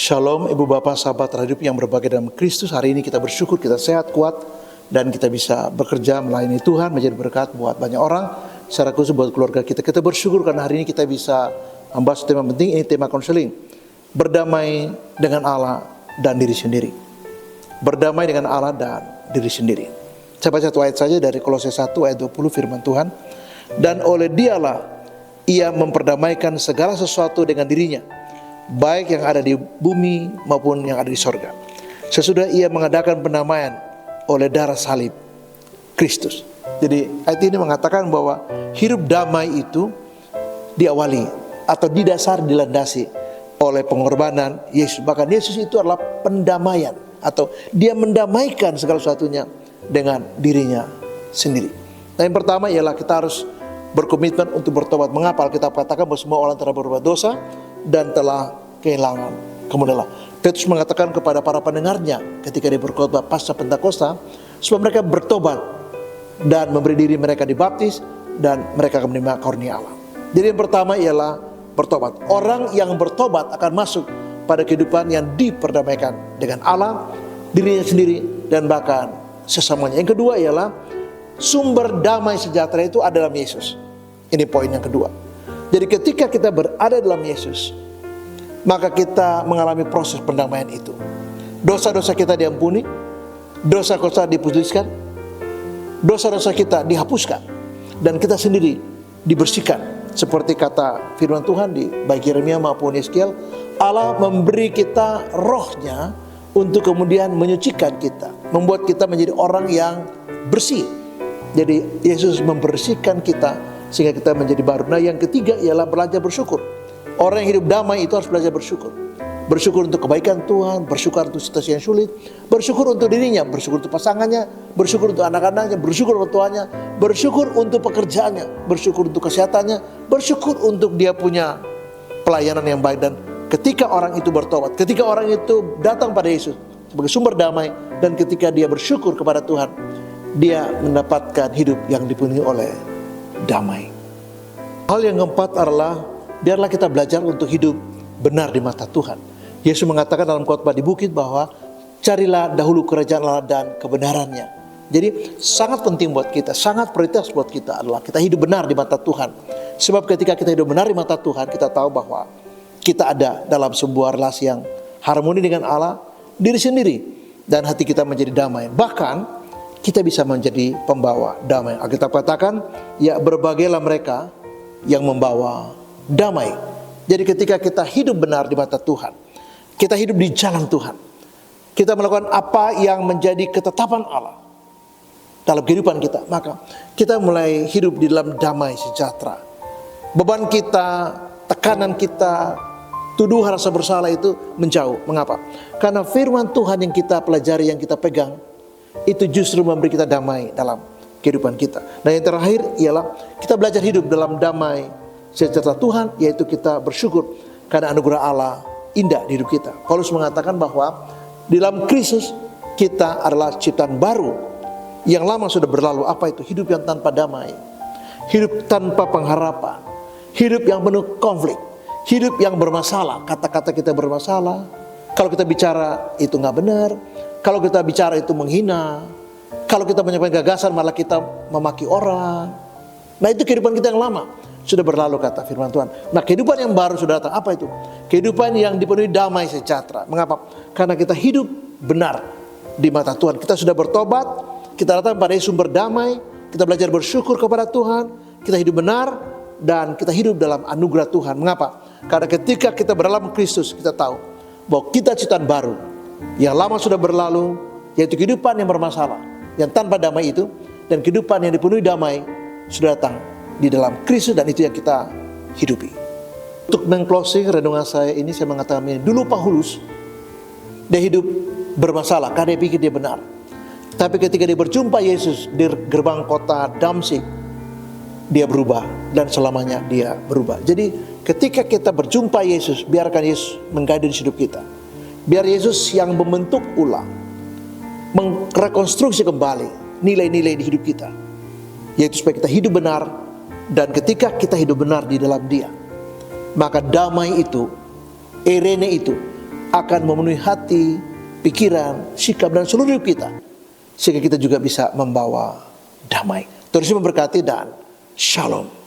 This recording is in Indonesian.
Shalom Ibu Bapak sahabat hidup yang berbahagia dalam Kristus. Hari ini kita bersyukur kita sehat, kuat, dan kita bisa bekerja melayani Tuhan, menjadi berkat buat banyak orang, secara khusus buat keluarga kita. Kita bersyukur karena hari ini kita bisa membahas tema penting, ini tema konseling. Berdamai dengan Allah dan diri sendiri. Berdamai dengan Allah dan diri sendiri. Saya baca satu ayat saja dari Kolose 1 ayat 20 firman Tuhan. Dan oleh Dialah ia memperdamaikan segala sesuatu dengan dirinya, baik yang ada di bumi maupun yang ada di sorga. Sesudah ia mengadakan pendamaian oleh darah salib Kristus. Jadi ayat ini mengatakan bahwa hidup damai itu diawali atau didasari, dilandasi oleh pengorbanan Yesus. Bahkan Yesus itu adalah pendamaian, atau dia mendamaikan segala sesuatunya dengan dirinya sendiri. Nah, yang pertama ialah kita harus berkomitmen untuk bertobat. Mengapa kita katakan bahwa semua orang telah berbuat dosa dan telah kehilangan kemuliaan Allah. Petrus mengatakan kepada para pendengarnya ketika dia berkhotbah pasca Pentakosta, supaya mereka bertobat dan memberi diri mereka dibaptis dan mereka akan menerima karunia Allah. Jadi yang pertama ialah bertobat. Orang yang bertobat akan masuk pada kehidupan yang diperdamaikan dengan Allah, dirinya sendiri, dan bahkan sesamanya. Yang kedua ialah sumber damai sejahtera itu ada dalam Yesus. Ini poin yang kedua. Jadi ketika kita berada dalam Yesus, maka kita mengalami proses pendamaian itu. Dosa-dosa kita diampuni, dosa-dosa diputuskan, dosa-dosa kita dihapuskan, dan kita sendiri dibersihkan. Seperti kata firman Tuhan di baik Yeremia maupun Yeskiel, Allah memberi kita rohnya untuk kemudian menyucikan kita, membuat kita menjadi orang yang bersih. Jadi Yesus membersihkan kita sehingga kita menjadi baru. Nah, yang ketiga ialah belajar bersyukur. Orang yang hidup damai itu harus belajar bersyukur. Bersyukur untuk kebaikan Tuhan, bersyukur untuk situasi yang sulit, bersyukur untuk dirinya, bersyukur untuk pasangannya, bersyukur untuk anak-anaknya, bersyukur untuk tuanya, bersyukur untuk pekerjaannya, bersyukur untuk kesehatannya, bersyukur untuk dia punya pelayanan yang baik. Dan ketika orang itu bertobat, ketika orang itu datang pada Yesus sebagai sumber damai, dan ketika dia bersyukur kepada Tuhan, dia mendapatkan hidup yang dipenuhi oleh damai. Hal yang keempat adalah biarlah kita belajar untuk hidup benar di mata Tuhan. Yesus mengatakan dalam khotbah di bukit bahwa carilah dahulu kerajaan Allah dan kebenarannya. Jadi sangat penting buat kita, sangat prioritas buat kita adalah kita hidup benar di mata Tuhan. Sebab ketika kita hidup benar di mata Tuhan, kita tahu bahwa kita ada dalam sebuah relasi yang harmoni dengan Allah, diri sendiri, dan hati kita menjadi damai. Bahkan kita bisa menjadi pembawa damai. Alkitab katakan, ya berbahagialah mereka yang membawa damai. Jadi ketika kita hidup benar di mata Tuhan, kita hidup di jalan Tuhan, kita melakukan apa yang menjadi ketetapan Allah dalam kehidupan kita, maka kita mulai hidup di dalam damai sejahtera. Beban kita, tekanan kita, tuduhan rasa bersalah itu menjauh. Mengapa? Karena firman Tuhan yang kita pelajari, yang kita pegang, itu justru memberi kita damai dalam kehidupan kita. Nah, yang terakhir ialah kita belajar hidup dalam damai sejahtera Tuhan, yaitu kita bersyukur karena anugerah Allah indah di hidup kita. Paulus mengatakan bahwa di dalam Kristus kita adalah ciptaan baru. Yang lama sudah berlalu. Apa itu? Hidup yang tanpa damai, hidup tanpa pengharapan, hidup yang penuh konflik, hidup yang bermasalah. Kata-kata kita bermasalah, kalau kita bicara itu nggak benar, kalau kita bicara itu menghina, kalau kita menyampaikan gagasan malah kita memaki orang. Nah, itu kehidupan kita yang lama sudah berlalu, kata firman Tuhan. Nah, kehidupan yang baru sudah datang. Apa itu? Kehidupan yang dipenuhi damai sejahtera. Mengapa? Karena kita hidup benar di mata Tuhan. Kita sudah bertobat, kita datang pada sumber damai, kita belajar bersyukur kepada Tuhan, kita hidup benar, dan kita hidup dalam anugerah Tuhan. Mengapa? Karena ketika kita berdalam Kristus, kita tahu bahwa kita ciptaan baru. Yang lama sudah berlalu, yaitu kehidupan yang bermasalah, yang tanpa damai itu, dan kehidupan yang dipenuhi damai sudah datang di dalam Kristus, dan itu yang kita hidupi. Untuk meng-closing renungan saya ini, saya mengatakan ini. Dulu Paulus, dia hidup bermasalah karena dia pikir dia benar. Tapi ketika dia berjumpa Yesus di gerbang kota Damsyik, dia berubah, dan selamanya dia berubah. Jadi ketika kita berjumpa Yesus, biarkan Yesus mengguide hidup kita. Biar Yesus yang membentuk ulang, merekonstruksi kembali nilai-nilai di hidup kita, yaitu supaya kita hidup benar. Dan ketika kita hidup benar di dalam Dia, maka damai itu, irene itu, akan memenuhi hati, pikiran, sikap, dan seluruh hidup kita, sehingga kita juga bisa membawa damai. Terus memberkati dan shalom.